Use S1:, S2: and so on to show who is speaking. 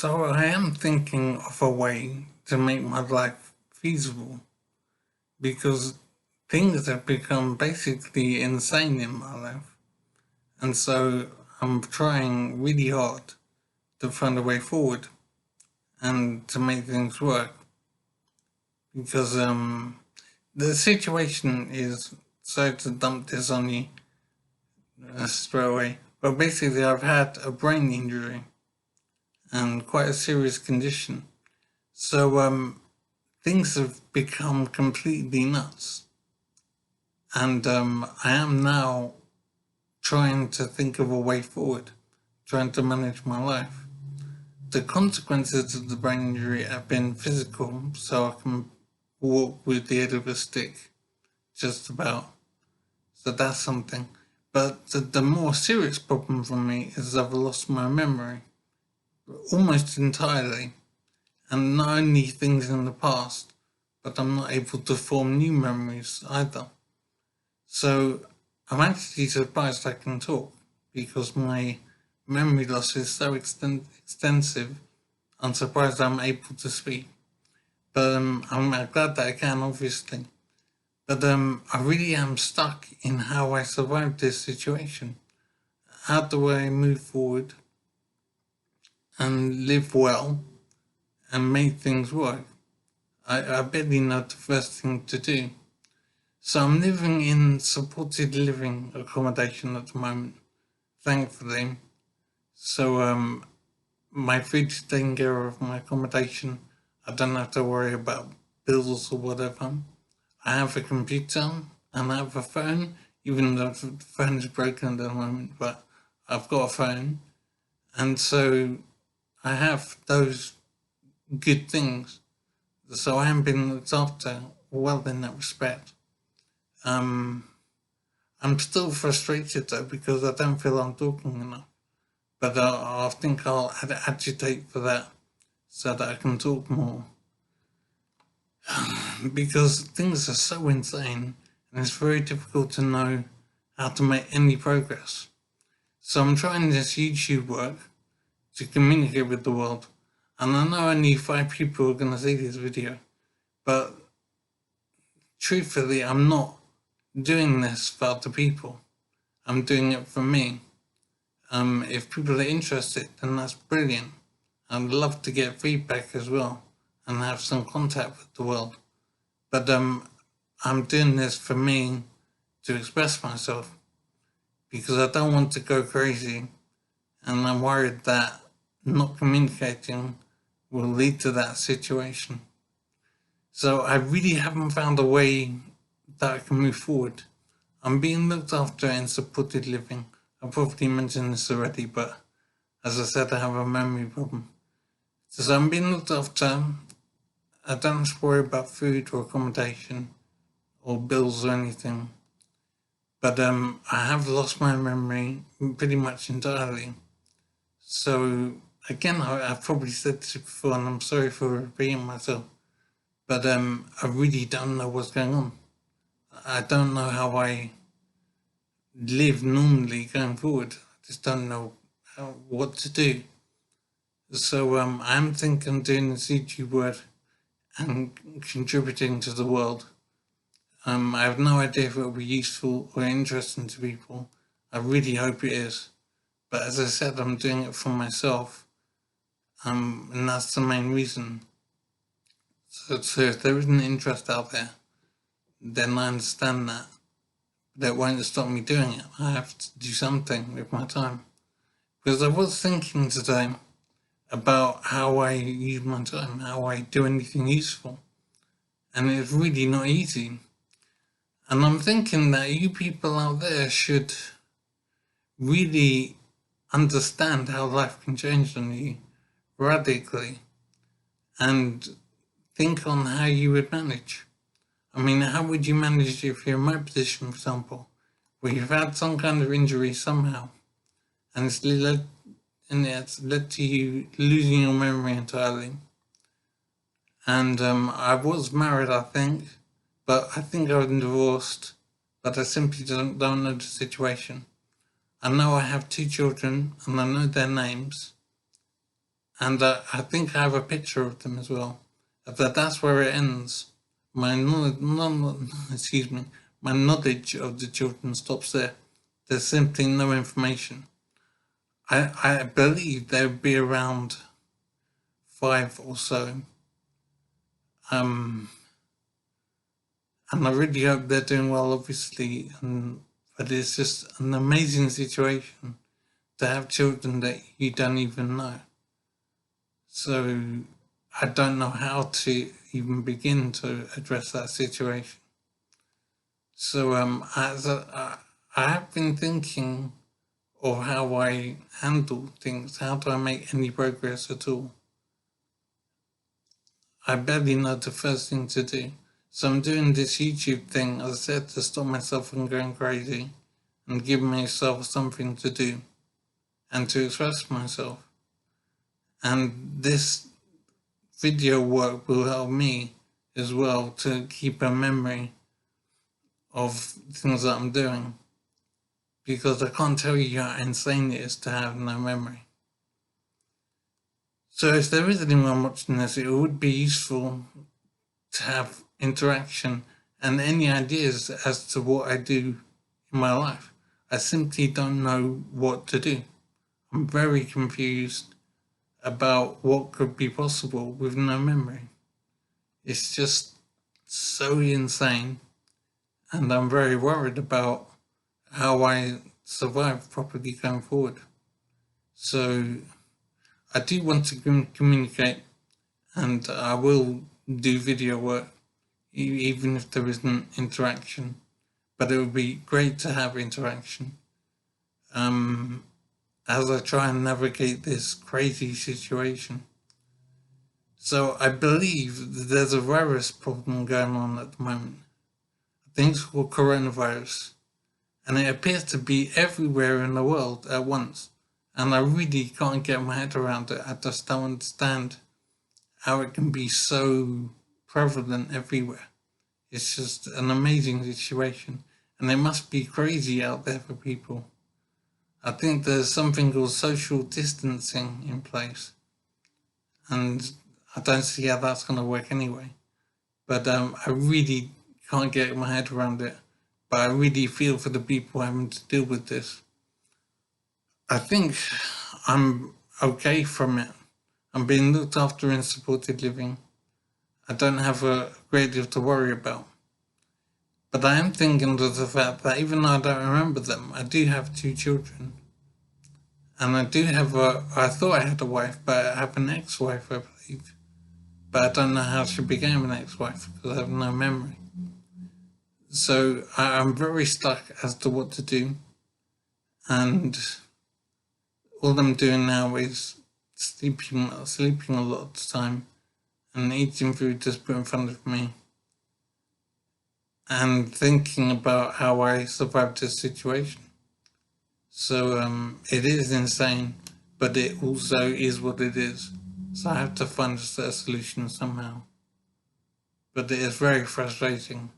S1: So I am thinking of a way to make my life feasible because things have become basically insane in my life. And so I'm trying really hard to find a way forward and to make things work because the situation is, sorry to dump this on you straight away, but basically I've had a brain injury and quite a serious condition. So things have become completely nuts. And I am now trying to think of a way forward, trying to manage my life. The consequences of the brain injury have been physical, so I can walk with the aid of a stick, just about. So that's something. But the more serious problem for me is I've lost my memory, almost entirely. And not only things in the past, but I'm not able to form new memories either. So I'm actually surprised I can talk because my memory loss is so extensive. I'm surprised I'm able to speak. But I'm glad that I can, obviously. But I really am stuck in how I survived this situation. How do I move forward and live well and make things work? I barely know the first thing to do. So I'm living in supported living accommodation at the moment, thankfully. So my food's taken care of, my accommodation. I don't have to worry about bills or whatever. I have a computer and I have a phone, even though the phone is broken at the moment, but I've got a phone. And so I have those good things. So I am being looked after well in that respect. I'm still frustrated though because I don't feel I'm talking enough. But I think I'll agitate for that so that I can talk more. Because things are so insane and it's very difficult to know how to make any progress. So I'm trying this YouTube work to communicate with the world. And I know only 5 people are going to see this video. But truthfully, I'm not doing this for other people. I'm doing it for me. If people are interested, then that's brilliant. I'd love to get feedback as well and have some contact with the world. But I'm doing this for me to express myself because I don't want to go crazy and I'm worried that not communicating will lead to that situation. So I really haven't found a way that I can move forward. I'm being looked after in supported living. I probably mentioned this already, but as I said, I have a memory problem. So I'm being looked after. I don't have to worry about food or accommodation or bills or anything. But I have lost my memory pretty much entirely. So again, I've probably said this before and I'm sorry for repeating myself. But I really don't know what's going on. I don't know how I live normally going forward. I just don't know what to do. So I'm thinking of doing this YouTube work and contributing to the world. I have no idea if it will be useful or interesting to people. I really hope it is. But as I said, I'm doing it for myself. And that's the main reason. So if there isn't interest out there, then I understand that. That won't stop me doing it. I have to do something with my time. Because I was thinking today about how I use my time, how I do anything useful. And it's really not easy. And I'm thinking that you people out there should really understand how life can change on you radically and think on how you would manage. I mean, how would you manage if you're in my position, for example, where you've had some kind of injury somehow and it's led to you losing your memory entirely? And I was married, I think, but I think I was divorced, but I simply don't know the situation. I know I have 2 children and I know their names. And I think I have a picture of them as well. That's where it ends. My excuse me, my knowledge of the children stops there. There's simply no information. I believe there would be around 5 or so. And I really hope they're doing well, obviously. But it's just an amazing situation to have children that you don't even know. So I don't know how to even begin to address that situation. So I have been thinking of how I handle things. How do I make any progress at all? I barely know the first thing to do. So I'm doing this YouTube thing, as I said, to stop myself from going crazy and give myself something to do and to express myself. And this video work will help me as well to keep a memory of things that I'm doing, because I can't tell you how insane it is to have no memory. So if there is anyone watching this, it would be useful to have interaction and any ideas as to what I do in my life. I simply don't know what to do. I'm very confused about what could be possible with no memory. It's just so insane, and I'm very worried about how I survive properly going forward. So I do want to communicate, and I will do video work, even if there isn't interaction. But it would be great to have interaction as I try and navigate this crazy situation. So I believe that there's a virus problem going on at the moment. I think it's called coronavirus, and it appears to be everywhere in the world at once. And I really can't get my head around it. I just don't understand how it can be so prevalent everywhere. It's just an amazing situation, and it must be crazy out there for people. I think there's something called social distancing in place, and I don't see how that's going to work anyway. But I really can't get my head around it. But I really feel for the people having to deal with this. I think I'm okay from it. I'm being looked after in supported living. I don't have a great deal to worry about. But I am thinking of the fact that even though I don't remember them, I do have 2 children. And I do have I thought I had a wife, but I have an ex-wife, I believe. But I don't know how she became an ex-wife because I have no memory. So I'm very stuck as to what to do. And all I'm doing now is sleeping a lot of the time and eating food just put in front of me and thinking about how I survived this situation. So it is insane, but it also is what it is. So I have to find a solution somehow. But it is very frustrating.